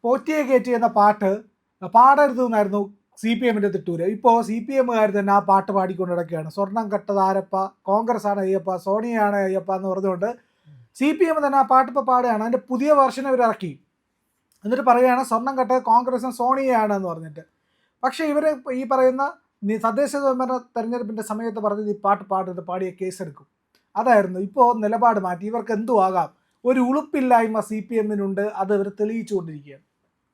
പോറ്റിയെ കയറ്റി എന്ന പാട്ട് പാടരുത് എന്നായിരുന്നു CPM-ന്റെ തിട്ടൂര്. ഇപ്പോൾ CPM-കാർ തന്നെ ആ പാട്ട് പാടിക്കൊണ്ട് നടക്കുകയാണ്. സ്വർണം കട്ടത് ആരപ്പ, കോൺഗ്രസ് ആണ് അയ്യപ്പ, സോണിയാണ് അയ്യപ്പ എന്ന് പറഞ്ഞുകൊണ്ട് CPM തന്നെ ആ പാട്ട് ഇപ്പോൾ പാടുകയാണ്. അതിൻ്റെ പുതിയ വെർഷൻ അവർ ഇറക്കി. എന്നിട്ട് പറയുകയാണ് സ്വർണം കട്ടത് കോൺഗ്രസും സോണിയയാണ് എന്ന് പറഞ്ഞിട്ട്. പക്ഷേ ഇവർ ഈ പറയുന്ന തദ്ദേശ സ്വയംഭരണ തെരഞ്ഞെടുപ്പിൻ്റെ സമയത്ത് പറഞ്ഞത് ഈ പാട്ട് പാടുന്നത് പാടിയ കേസെടുക്കും. അതായിരുന്നു. ഇപ്പോൾ നിലപാട് മാറ്റി. ഇവർക്ക് എന്തു ആകാം, ഒരു ഉളുപ്പില്ലായ്മ CPM-നുണ്ട്. അത് ഇവർ തെളിയിച്ചുകൊണ്ടിരിക്കുകയാണ്.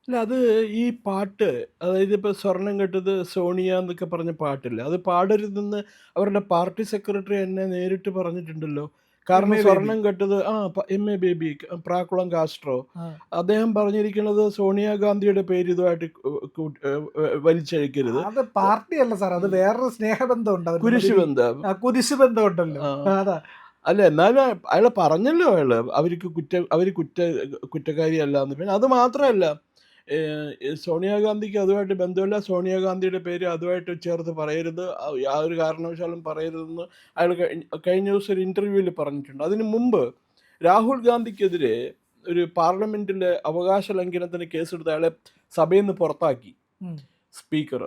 അല്ല, അത് ഈ പാട്ട്, അതായത് ഇപ്പോൾ സ്വർണം കെട്ടത് സോണിയ എന്നൊക്കെ പറഞ്ഞ പാട്ടില്ല, അത് പാടരുതെന്ന് അവരുടെ പാർട്ടി സെക്രട്ടറി എന്നെ നേരിട്ട് പറഞ്ഞിട്ടുണ്ടല്ലോ. കാരണം സ്വർണം കെട്ടത് MA ബേബി, പ്രാക്കുളം കാസ്ട്രോ, അദ്ദേഹം പറഞ്ഞിരിക്കുന്നത് സോണിയാഗാന്ധിയുടെ പേര് ഇതുമായിട്ട് വലിച്ചഴിക്കരുത്. അത് പാർട്ടിയല്ല സാർ, അത് വേറൊരു സ്നേഹബന്ധം ഉണ്ട്, കുരിശുബന്ധം ഉണ്ടല്ലോ. അല്ല, എന്നാലും അയാൾ പറഞ്ഞല്ലോ, അവർ കുറ്റക്കാരിയല്ല എന്ന്. പിന്നെ അത് മാത്രമല്ല, സോണിയാഗാന്ധിക്ക് അതുമായിട്ട് ബന്ധമില്ല, സോണിയാഗാന്ധിയുടെ പേര് അതുമായിട്ട് ചേർത്ത് പറയരുത്, യാതൊരു കാരണവശാലും പറയരുതെന്ന് അയാൾ കഴിഞ്ഞ ദിവസം ഒരു ഇൻ്റർവ്യൂവിൽ പറഞ്ഞിട്ടുണ്ട്. അതിന് മുമ്പ് രാഹുൽ ഗാന്ധിക്കെതിരെ ഒരു പാർലമെൻറ്റിലെ അവകാശ ലംഘനത്തിന് കേസെടുത്ത് അയാളെ സഭയിൽ നിന്ന് പുറത്താക്കി സ്പീക്കർ.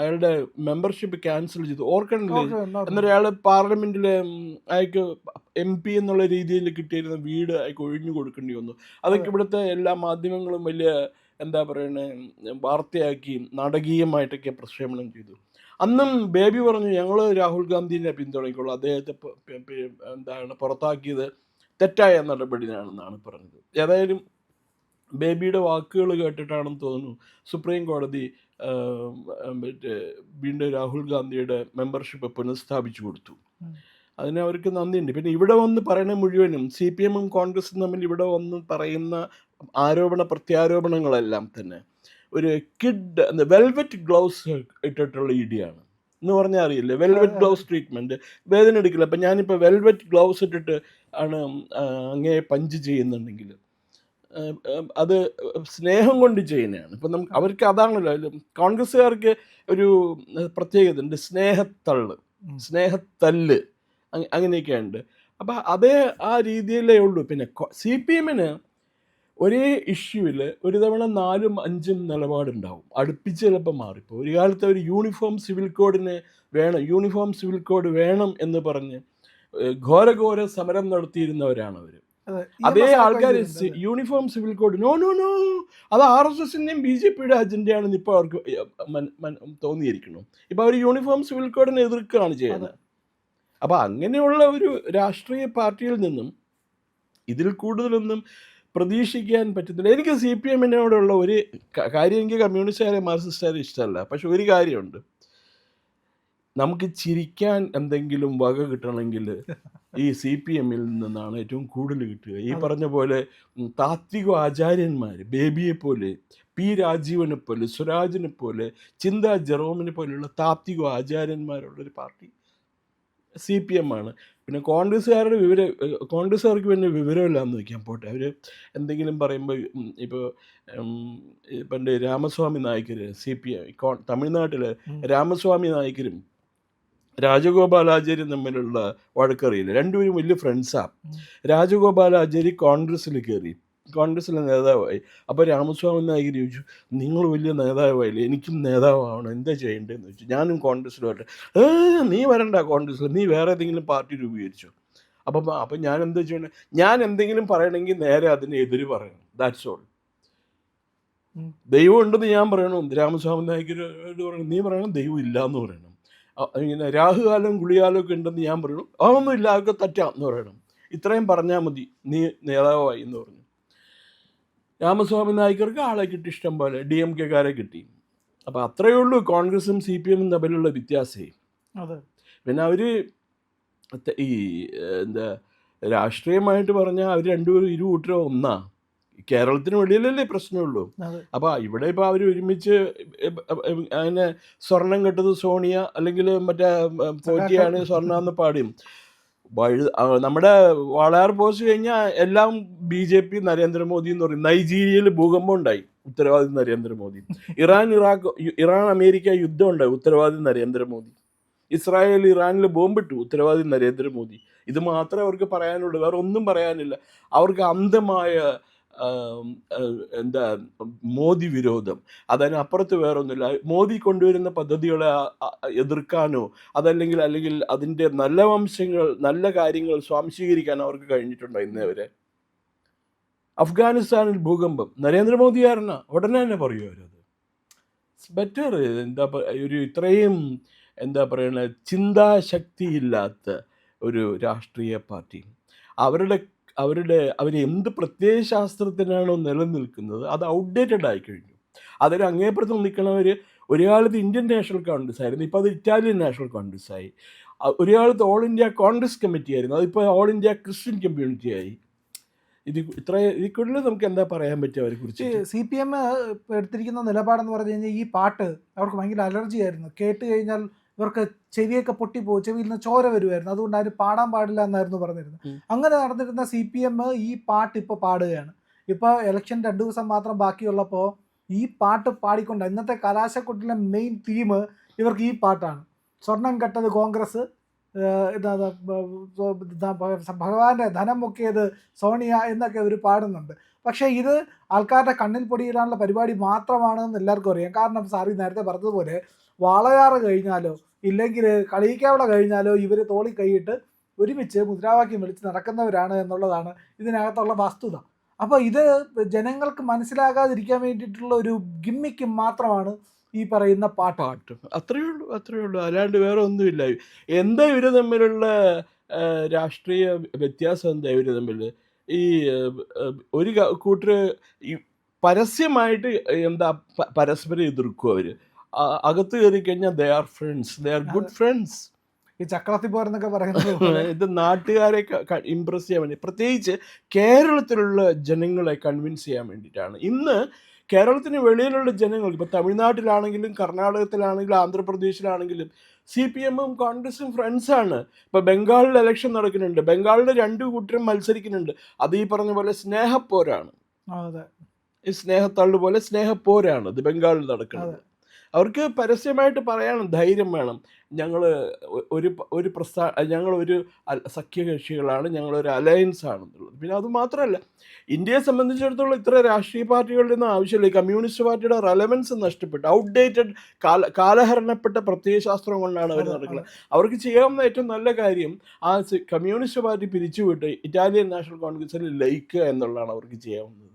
അയാളുടെ മെമ്പർഷിപ്പ് ക്യാൻസൽ ചെയ്തു, ഓർക്കണില്ലേ? എന്നിട്ട് അയാൾ പാർലമെൻറ്റിലെ അയാൾക്ക് MP എന്നുള്ള രീതിയിൽ കിട്ടിയിരുന്ന വീട് അയാൾക്ക് ഒഴിഞ്ഞു കൊടുക്കേണ്ടി വന്നു. അതൊക്കെ ഇവിടുത്തെ എല്ലാ മാധ്യമങ്ങളും വലിയ എന്താ പറയണേ വാർത്തയാക്കി നാടകീയമായിട്ടൊക്കെ പ്രക്ഷേപണം ചെയ്തു. അന്നും ബേബി പറഞ്ഞു ഞങ്ങൾ രാഹുൽ ഗാന്ധിനെ പിന്തുണയ്ക്കുള്ളൂ, അദ്ദേഹത്തെ എന്താണ് പുറത്താക്കിയത് തെറ്റായ നടപടിയാണെന്നാണ് പറഞ്ഞത്. ഏതായാലും ബേബിയുടെ വാക്കുകൾ കേട്ടിട്ടാണെന്ന് തോന്നുന്നു സുപ്രീം കോടതി വീണ്ടും രാഹുൽ ഗാന്ധിയുടെ മെമ്പർഷിപ്പ് പുനഃസ്ഥാപിച്ചു കൊടുത്തു. അതിന് അവർക്ക് നന്ദിയുണ്ട്. പിന്നെ ഇവിടെ വന്ന് പറയണ മുഴുവനും CPM-ഉം കോൺഗ്രസും തമ്മിൽ ഇവിടെ വന്ന് പറയുന്ന പ്രത്യാരോപണങ്ങളെല്ലാം തന്നെ ഒരു വെൽവെറ്റ് ഗ്ലൗസ് ഇട്ടിട്ടുള്ള ഇടിയാണ് എന്ന് പറഞ്ഞാൽ അറിയില്ലേ? വെൽവെറ്റ് ഗ്ലൗസ് ട്രീറ്റ്മെൻറ്റ്, വേദന എടുക്കില്ല. അപ്പം ഞാനിപ്പോൾ വെൽവെറ്റ് ഗ്ലൗസ് ഇട്ടിട്ട് ആണ് അങ്ങേ പഞ്ച് ചെയ്യുന്നുണ്ടെങ്കിൽ അത് സ്നേഹം കൊണ്ട് ചെയ്യുന്നതാണ്. ഇപ്പം അവർക്ക് അതാണല്ലോ, കോൺഗ്രസ്സുകാർക്ക് ഒരു പ്രത്യേകത ഉണ്ട്, സ്നേഹത്തല്ല് അങ്ങനെയൊക്കെ ഉണ്ട്. അപ്പം അതേ ആ രീതിയിലേ ഉള്ളൂ. പിന്നെ CPM-ന് ഒരേ ഇഷ്യൂവിൽ ഒരു തവണ 4ഉം 5ഉം നിലപാടുണ്ടാവും, അടുപ്പിച്ച് ചിലപ്പോൾ മാറിപ്പോൾ. ഒരു കാലത്ത് അവർ യൂണിഫോം സിവിൽ കോഡ് വേണം എന്ന് പറഞ്ഞ് ഘോര സമരം നടത്തിയിരുന്നവരാണ് അവർ. അതേ ആൾക്കാർ യൂണിഫോം സിവിൽ കോഡ് നോ അത് RSS-ൻ്റെയും BJP-യുടെ അജണ്ടയാണെന്ന് ഇപ്പോൾ അവർക്ക് തോന്നിയിരിക്കണം. ഇപ്പോൾ അവർ യൂണിഫോം സിവിൽ കോഡിനെ എതിർക്കുകയാണ് ചെയ്യുന്നത്. അപ്പോൾ അങ്ങനെയുള്ള ഒരു രാഷ്ട്രീയ പാർട്ടിയിൽ നിന്നും ഇതിൽ കൂടുതലൊന്നും പ്രതീക്ഷിക്കാൻ പറ്റുന്നില്ല. എനിക്ക് CPM-നോടുള്ള ഒരു കാര്യം, എനിക്ക് കമ്മ്യൂണിസ്റ്റുകാരെ മാർക്സിസ്റ്റുകാരെ ഇഷ്ടമല്ല, പക്ഷെ ഒരു കാര്യമുണ്ട്, നമുക്ക് ചിരിക്കാൻ എന്തെങ്കിലും വക കിട്ടണമെങ്കിൽ ഈ CPM-ൽ നിന്നാണ് ഏറ്റവും കൂടുതൽ കിട്ടുക. ഈ പറഞ്ഞ പോലെ താത്വിക ആചാര്യന്മാർ, ബേബിയെ പോലെ, P. രാജീവനെ പോലെ, സ്വരാജിനെ പോലെ, ചിന്താ ജെറോമിനെ പോലെയുള്ള താത്വിക ആചാര്യന്മാരുള്ളൊരു പാർട്ടി CPM-ആണ്. പിന്നെ കോൺഗ്രസ്സുകാർക്ക് പിന്നെ വിവരമില്ലാന്ന് വയ്ക്കാൻ പോട്ടെ. അവർ എന്തെങ്കിലും പറയുമ്പോൾ ഇപ്പോൾ പണ്ട് രാമസ്വാമി നായ്ക്കർ തമിഴ്നാട്ടിൽ രാമസ്വാമി നായ്ക്കരും രാജഗോപാലാചാര്യം തമ്മിലുള്ള വഴക്കറിയില്ല, രണ്ടുപേരും വലിയ ഫ്രണ്ട്സാണ്. രാജഗോപാലാചാരി കോൺഗ്രസ്സിലെ നേതാവായി. അപ്പോൾ രാമസ്വാമി നായ്ക്കർ ചോദിച്ചു, നിങ്ങൾ വലിയ നേതാവായില്ലേ, എനിക്കും നേതാവാവണം, എന്താ ചെയ്യേണ്ടതെന്ന് ചോദിച്ചു. ഞാനും കോൺഗ്രസ്സിൽ വരട്ടെ. നീ വരണ്ട കോൺഗ്രസ്സിൽ, നീ വേറെ ഏതെങ്കിലും പാർട്ടി രൂപീകരിച്ചു. അപ്പം ഞാൻ എന്താ ചെയ്യണേ? ഞാൻ എന്തെങ്കിലും പറയണമെങ്കിൽ നേരെ അതിന് എതിര് പറയണം, ദാറ്റ്സ് ഓൾ. ദൈവം ഉണ്ടെന്ന് ഞാൻ പറയണം, രാമസ്വാമി നായ്ക്കരോട് പറയണം, നീ പറയണം ദൈവം ഇല്ല എന്ന് പറയണം. ഇങ്ങനെ രാഹുകാലം ഗുളികാലമൊക്കെ ഉണ്ടെന്ന് ഞാൻ പറയണം, അതൊന്നും ഇല്ല, അതൊക്കെ തെറ്റാം എന്ന് പറയണം. ഇത്രയും പറഞ്ഞാൽ മതി, നീ നേതാവായി എന്ന് പറഞ്ഞു. രാമസ്വാമി നായ്ക്കർക്ക് ആളെ കിട്ടി, ഇഷ്ടം പോലെ DMK-കാരെ കിട്ടി. അപ്പോൾ അത്രയേ ഉള്ളൂ കോൺഗ്രസും CPM-ഉം തമ്മിലുള്ള വ്യത്യാസമേ. പിന്നെ അവർ ഈ എന്താ രാഷ്ട്രീയമായിട്ട് പറഞ്ഞാൽ അവർ രണ്ടുപേരും ഇരുകൂട്ടരും ഒന്നാ. കേരളത്തിന് വെളിയിലല്ലേ പ്രശ്നമുള്ളൂ. അപ്പോൾ ഇവിടെ ഇപ്പോൾ അവർ ഒരുമിച്ച് അങ്ങനെ സ്വർണം കെട്ടത് സോണിയ അല്ലെങ്കിൽ മറ്റേ പോറ്റിയാണ് സ്വർണ്ണം എന്ന് പാടിയും നമ്മുടെ വാളയാർ പോസ്റ്റ് കഴിഞ്ഞാൽ എല്ലാം BJP നരേന്ദ്രമോദി എന്ന് പറയും. നൈജീരിയയിൽ ഭൂകമ്പം ഉണ്ടായി, ഉത്തരവാദി നരേന്ദ്രമോദി. ഇറാൻ അമേരിക്ക യുദ്ധം ഉണ്ടായി, ഉത്തരവാദി നരേന്ദ്രമോദി. ഇറാനിൽ ബോംബിട്ടു, ഉത്തരവാദി നരേന്ദ്രമോദി. ഇത് മാത്രമേ അവർക്ക് പറയാനുള്ളൂ, വേറെ ഒന്നും പറയാനില്ല. അവർക്ക് അന്ധമായ എന്താ മോദി വിരോധം, അതിനപ്പുറത്ത് വേറൊന്നുമില്ല. മോദി കൊണ്ടുവരുന്ന പദ്ധതികളെ എതിർക്കാനോ അല്ലെങ്കിൽ അതിൻ്റെ നല്ല വംശങ്ങൾ, നല്ല കാര്യങ്ങൾ സ്വാംശീകരിക്കാനോ അവർക്ക് കഴിഞ്ഞിട്ടുണ്ടോ ഇന്നേ വരെ? അഫ്ഗാനിസ്ഥാനിൽ ഭൂകമ്പം നരേന്ദ്രമോദി ആരണ ഉടനെ തന്നെ പറയൂ അവരത്. It's better. ഒരു ഇത്രയും എന്താ പറയണ ചിന്താശക്തിയില്ലാത്ത ഒരു രാഷ്ട്രീയ പാർട്ടി അവർ എന്ത് പ്രത്യയശാസ്ത്രത്തിനാണോ നിലനിൽക്കുന്നത് അത് ഔട്ട്ഡേറ്റഡ് ആയി കഴിഞ്ഞു. അതിൽ അങ്ങേപ്പുറത്ത് നിൽക്കണവർ ഒരു കാലത്ത് ഇന്ത്യൻ നാഷണൽ കോൺഗ്രസ് ആയിരുന്നു, ഇപ്പോൾ അത് ഇറ്റാലിയൻ നാഷണൽ കോൺഗ്രസ് ആയി. ഒരു കാലത്ത് ഓൾ ഇന്ത്യ കോൺഗ്രസ് കമ്മിറ്റി ആയിരുന്നു, അതിപ്പോൾ ഓൾ ഇന്ത്യ ക്രിസ്ത്യൻ കമ്മ്യൂണിറ്റി ആയി. ഇതിൽ കൂടുതൽ നമുക്ക് എന്താ പറയാൻ പറ്റുക അവരെ കുറിച്ച്? CPM എടുത്തിരിക്കുന്ന നിലപാടെന്ന് പറഞ്ഞു കഴിഞ്ഞാൽ ഈ പാട്ട് അവർക്ക് ഭയങ്കര അലർജി ആയിരുന്നു. കേട്ട് കഴിഞ്ഞാൽ ഇവർക്ക് ചെവിയൊക്കെ പൊട്ടിപ്പോകും, ചെവിയിൽ നിന്ന് ചോര വരുമായിരുന്നു, അതുകൊണ്ട് അതിന് പാടാൻ പാടില്ല എന്നായിരുന്നു പറഞ്ഞിരുന്നത്. അങ്ങനെ നടന്നിരുന്ന CPM ഈ പാട്ട് ഇപ്പോൾ പാടുകയാണ്. ഇപ്പോൾ ഇലക്ഷൻ 2 ദിവസം മാത്രം ബാക്കിയുള്ളപ്പോൾ ഈ പാട്ട് പാടിക്കൊണ്ട്, ഇന്നത്തെ കലാശക്കൊട്ടിലെ മെയിൻ തീം ഇവർക്ക് ഈ പാട്ടാണ്. സ്വർണം കെട്ടത് കോൺഗ്രസ്, ഭഗവാന്റെ ധനം മുക്കിയത് സോണിയ എന്നൊക്കെ അവർ പാടുന്നുണ്ട്. പക്ഷേ ഇത് ആൾക്കാരുടെ കണ്ണിൽ പൊടിയിടാനുള്ള പരിപാടി മാത്രമാണെന്ന് എല്ലാവർക്കും അറിയാം. കാരണം സാറി നേരത്തെ പറഞ്ഞതുപോലെ വാളയാറ് കഴിഞ്ഞാലോ ഇല്ലെങ്കിൽ കളിയിക്കാവള കഴിഞ്ഞാലോ ഇവർ തോളി കൈയിട്ട് ഒരുമിച്ച് മുദ്രാവാക്യം വിളിച്ച് നടക്കുന്നവരാണ് എന്നുള്ളതാണ് ഇതിനകത്തുള്ള വസ്തുത. അപ്പോൾ ഇത് ജനങ്ങൾക്ക് മനസ്സിലാകാതിരിക്കാൻ വേണ്ടിയിട്ടുള്ള ഒരു ഗിമ്മിക്ക് മാത്രമാണ് ഈ പറയുന്ന പാട്ട്. അത്രയേ ഉള്ളൂ, അല്ലാണ്ട് വേറെ ഒന്നുമില്ല. എന്താ ഇവർ തമ്മിലുള്ള രാഷ്ട്രീയ വ്യത്യാസം? എന്താ ഇവർ തമ്മിൽ? ഈ ഒരു കൂട്ടർ പരസ്യമായിട്ട് പരസ്പരം എതിർക്കും. അവർ അകത്ത് കയറി കഴിഞ്ഞാൽ they are friends, they are good friends. ഈ ചക്രവർത്തി പോരെന്നൊക്കെ പറയുന്നത് ഇത് നാട്ടുകാരെ ഇമ്പ്രസ് ചെയ്യാൻ വേണ്ടി, പ്രത്യേകിച്ച് കേരളത്തിലുള്ള ജനങ്ങളെ കൺവിൻസ് ചെയ്യാൻ വേണ്ടിയിട്ടാണ്. ഇന്ന് കേരളത്തിന് വെളിയിലുള്ള ജനങ്ങൾ, ഇപ്പോൾ തമിഴ്നാട്ടിലാണെങ്കിലും കർണാടകത്തിലാണെങ്കിലും ആന്ധ്രാപ്രദേശിലാണെങ്കിലും CPM-ഉം കോൺഗ്രസും ഫ്രണ്ട്സാണ്. ഇപ്പോൾ ബംഗാളിൽ ഇലക്ഷൻ നടക്കുന്നുണ്ട്, ബംഗാളിൽ 2 കൂട്ടരും മത്സരിക്കുന്നുണ്ട്. അത് ഈ പറഞ്ഞ പോലെ സ്നേഹപ്പോരാണ്, ഈ സ്നേഹത്തള്ളു പോലെ സ്നേഹപ്പോരാണ് ഇത് ബംഗാളിൽ നടക്കുന്നത്. അവർക്ക് പരസ്യമായിട്ട് പറയാനും ധൈര്യം വേണം, ഞങ്ങളൊരു സഖ്യകക്ഷികളാണ്, ഞങ്ങളൊരു അലയൻസ് ആണെന്നുള്ളത്. പിന്നെ അതുമാത്രമല്ല, ഇന്ത്യയെ സംബന്ധിച്ചിടത്തോളം ഇത്ര രാഷ്ട്രീയ പാർട്ടികളുടെ ഒന്നും ആവശ്യമില്ല. കമ്മ്യൂണിസ്റ്റ് പാർട്ടിയുടെ റെലവൻസ് നഷ്ടപ്പെട്ടു, ഔട്ട്ഡേറ്റഡ് കാലഹരണപ്പെട്ട പ്രത്യയശാസ്ത്രം കൊണ്ടാണ് അവർ നടക്കുന്നത്. അവർക്ക് ചെയ്യാവുന്ന ഏറ്റവും നല്ല കാര്യം ആ കമ്മ്യൂണിസ്റ്റ് പാർട്ടി പിരിച്ചുവിട്ട് ഇറ്റാലിയൻ നാഷണൽ കോൺഗ്രസിൽ ലയിക്കുക എന്നുള്ളതാണ് അവർക്ക് ചെയ്യാവുന്നത്.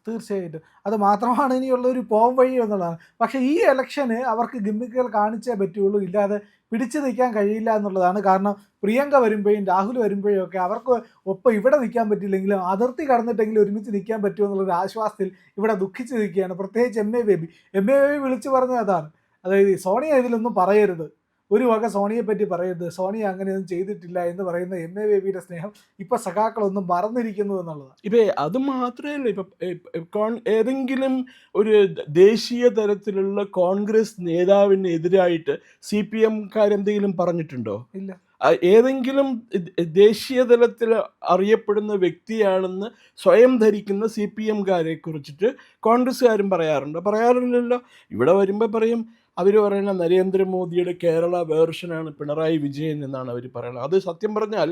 തീർച്ചയായിട്ടും അത് മാത്രമാണ് ഇനിയുള്ളൊരു പോം വഴി എന്നുള്ളതാണ്. പക്ഷേ ഈ ഇലക്ഷന് അവർക്ക് ഗിമ്മിക്കുകൾ കാണിച്ചേ പറ്റുള്ളൂ, ഇല്ലാതെ പിടിച്ചു നിൽക്കാൻ കഴിയില്ല എന്നുള്ളതാണ്. കാരണം പ്രിയങ്ക വരുമ്പോഴും രാഹുൽ വരുമ്പോഴും ഒക്കെ അവർക്ക് ഒപ്പം ഇവിടെ നിൽക്കാൻ പറ്റില്ലെങ്കിലും അതിർത്തി കടന്നിട്ടെങ്കിലും ഒരുമിച്ച് നിൽക്കാൻ പറ്റുമെന്നുള്ളൊരു ആശ്വാസത്തിൽ ഇവിടെ ദുഃഖിച്ച് നിൽക്കുകയാണ്. പ്രത്യേകിച്ച് MA ബേബി വിളിച്ചു പറഞ്ഞത് അതാണ്. അതായത് സോണിയ ഇതിലൊന്നും പറയരുത്, ഒരു വക സോണിയെ പറ്റി പറയരുത്, സോണിയ അങ്ങനെയൊന്നും ചെയ്തിട്ടില്ല എന്ന് പറയുന്ന MA ബേബിയുടെ സ്നേഹം ഇപ്പം സഖാക്കളൊന്നും മറന്നിരിക്കുന്നു എന്നുള്ളതാണ്. ഇപ്പം അത് മാത്രമല്ല, ഇപ്പം ഏതെങ്കിലും ഒരു ദേശീയ തലത്തിലുള്ള കോൺഗ്രസ് നേതാവിനെതിരായിട്ട് CPM-കാരെന്തെങ്കിലും പറഞ്ഞിട്ടുണ്ടോ? ഇല്ല. ഏതെങ്കിലും ദേശീയ തലത്തിൽ അറിയപ്പെടുന്ന വ്യക്തിയാണെന്ന് സ്വയം ധരിക്കുന്ന CPM-കാരെ കുറിച്ചിട്ട് കോൺഗ്രസ്സുകാരും പറയാറില്ലല്ലോ. ഇവിടെ വരുമ്പോൾ പറയും, അവർ പറയുന്ന നരേന്ദ്രമോദിയുടെ കേരള വേർഷനാണ് പിണറായി വിജയൻ എന്നാണ് അവർ പറയുന്നത്. അത് സത്യം പറഞ്ഞാൽ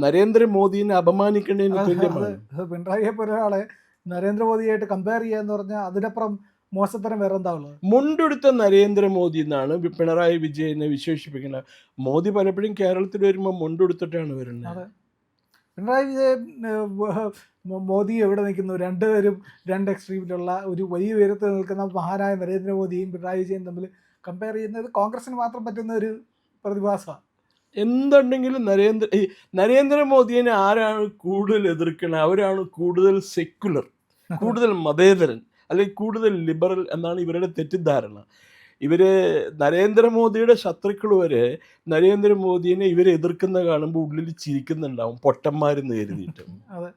നരേന്ദ്രമോദിനെ അപമാനിക്കേണ്ടതിന് തുല്യമാണ്. പിണറായിയെ പോലെ ഒരാളെ നരേന്ദ്രമോദിയായിട്ട് കമ്പയർ ചെയ്യാന്ന് പറഞ്ഞാൽ അതിനപ്പുറം മോശത്തരം വേറെ എന്താ ഉള്ളത്? മുണ്ടെടുത്ത നരേന്ദ്രമോദി എന്നാണ് പിണറായി വിജയനെ വിശേഷിപ്പിക്കുന്നത്. മോദി പലപ്പോഴും കേരളത്തിൽ വരുമ്പോൾ മുണ്ടെടുത്തിട്ടാണ് വരുന്നത്. പിണറായി വിജയൻ മോദി എവിടെ നിൽക്കുന്നു? രണ്ടുപേരും 2 എക്സ്ട്രീമിലുള്ള ഒരു വലിയ ഉയരത്തിൽ നിൽക്കുന്ന മഹാനായ നരേന്ദ്രമോദിയും പിണറായി വിജയൻ തമ്മിൽ കമ്പയർ ചെയ്യുന്നത് കോൺഗ്രസിന് മാത്രം പറ്റുന്ന ഒരു പ്രതിഭാസമാണ്. എന്തുണ്ടെങ്കിലും നരേന്ദ്രമോദിയെ ആരാണ് കൂടുതൽ എതിർക്കുന്നത്? അവരാണ് കൂടുതൽ സെക്യുലർ, കൂടുതൽ മതേതരൻ, അല്ലെങ്കിൽ കൂടുതൽ ലിബറൽ എന്നാണ് ഇവരുടെ തെറ്റിദ്ധാരണ. നരേന്ദ്രമോദിയുടെ ശത്രുക്കൾ വരെ നരേന്ദ്രമോദിയെ ഇവരെ എതിർക്കുന്ന കാണുമ്പോൾ ഉള്ളിൽ ചിരിക്കുന്നുണ്ടാവും, പൊട്ടന്മാരെന്ന് കരുതിയിട്ട്. അതെ.